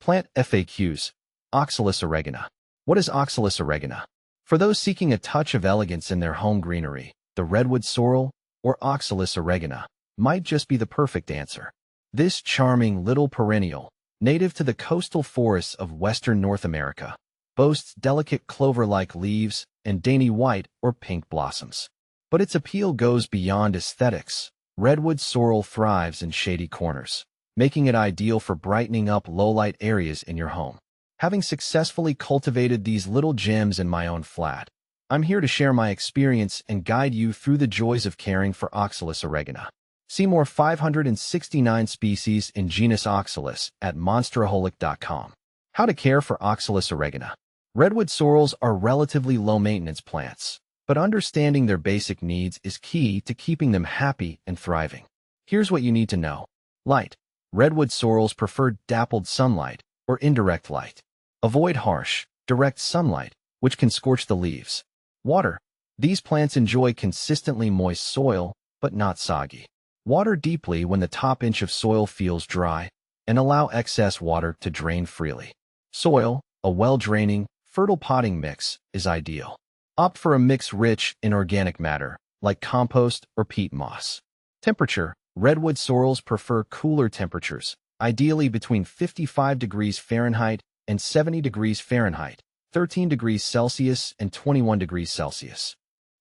Plant FAQs. Oxalis oregana. What is Oxalis oregana? For those seeking a touch of elegance in their home greenery, the redwood sorrel, or Oxalis oregana, might just be the perfect answer. This charming little perennial, native to the coastal forests of western North America, boasts delicate clover-like leaves and dainty white or pink blossoms. But its appeal goes beyond aesthetics. Redwood sorrel thrives in shady corners, making it ideal for brightening up low-light areas in your home. Having successfully cultivated these little gems in my own flat, I'm here to share my experience and guide you through the joys of caring for Oxalis oregana. See more 569 species in genus Oxalis at monsteraholic.com. How to care for Oxalis oregana. Redwood sorrels are relatively low-maintenance plants, but understanding their basic needs is key to keeping them happy and thriving. Here's what you need to know. Light. Redwood sorrels prefer dappled sunlight or indirect light. Avoid harsh, direct sunlight, which can scorch the leaves. Water. These plants enjoy consistently moist soil, but not soggy. Water deeply when the top inch of soil feels dry, and allow excess water to drain freely. Soil. A well-draining, fertile potting mix is ideal. Opt for a mix rich in organic matter, like compost or peat moss. Temperature. Redwood sorrels prefer cooler temperatures, ideally between 55 degrees Fahrenheit and 70 degrees Fahrenheit, 13 degrees Celsius and 21 degrees Celsius.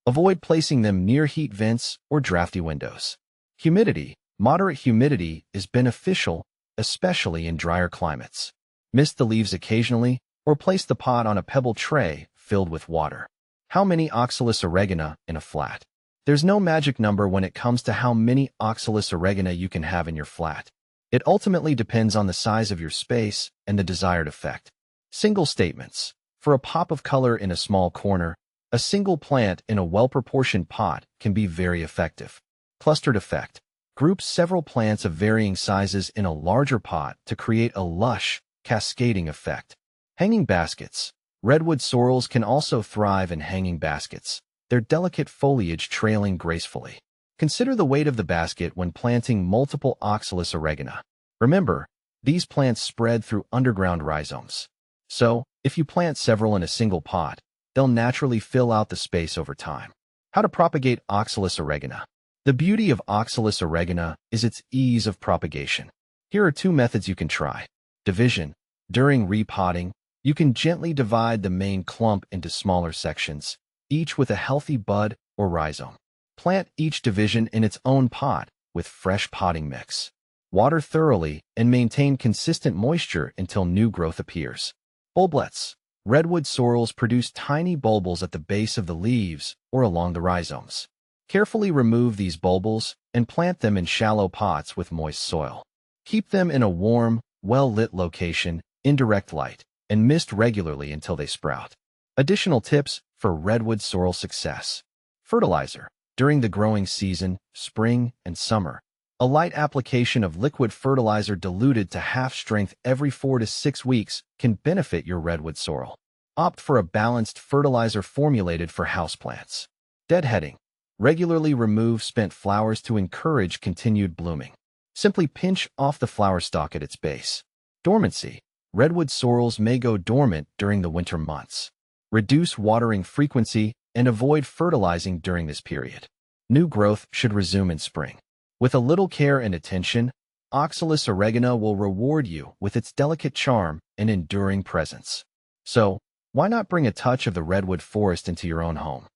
Avoid placing them near heat vents or drafty windows. Humidity. Moderate humidity is beneficial, especially in drier climates. Mist the leaves occasionally, or place the pot on a pebble tray filled with water. How many Oxalis oregana in a flat? There's no magic number when it comes to how many Oxalis oregana you can have in your flat. It ultimately depends on the size of your space and the desired effect. Single statements. For a pop of color in a small corner, a single plant in a well-proportioned pot can be very effective. Clustered effect. Group several plants of varying sizes in a larger pot to create a lush, cascading effect. Hanging baskets. Redwood sorrels can also thrive in hanging baskets, their delicate foliage trailing gracefully. Consider the weight of the basket when planting multiple Oxalis oregana. Remember, these plants spread through underground rhizomes. So, if you plant several in a single pot, they'll naturally fill out the space over time. How to propagate Oxalis oregana. The beauty of Oxalis oregana is its ease of propagation. Here are two methods you can try. Division. During repotting, you can gently divide the main clump into smaller sections, each with a healthy bud or rhizome. Plant each division in its own pot with fresh potting mix. Water thoroughly and maintain consistent moisture until new growth appears. Bulblets. Redwood sorrels produce tiny bulbils at the base of the leaves or along the rhizomes. Carefully remove these bulbils and plant them in shallow pots with moist soil. Keep them in a warm, well-lit location, indirect light, and mist regularly until they sprout. Additional tips for redwood sorrel success. Fertilizer. During the growing season, spring and summer, a light application of liquid fertilizer diluted to half strength every 4 to 6 weeks can benefit your redwood sorrel. Opt for a balanced fertilizer formulated for houseplants. Deadheading. Regularly remove spent flowers to encourage continued blooming. Simply pinch off the flower stalk at its base. Dormancy. Redwood sorrels may go dormant during the winter months. Reduce watering frequency and avoid fertilizing during this period. New growth should resume in spring. With a little care and attention, Oxalis oregana will reward you with its delicate charm and enduring presence. So, why not bring a touch of the redwood forest into your own home?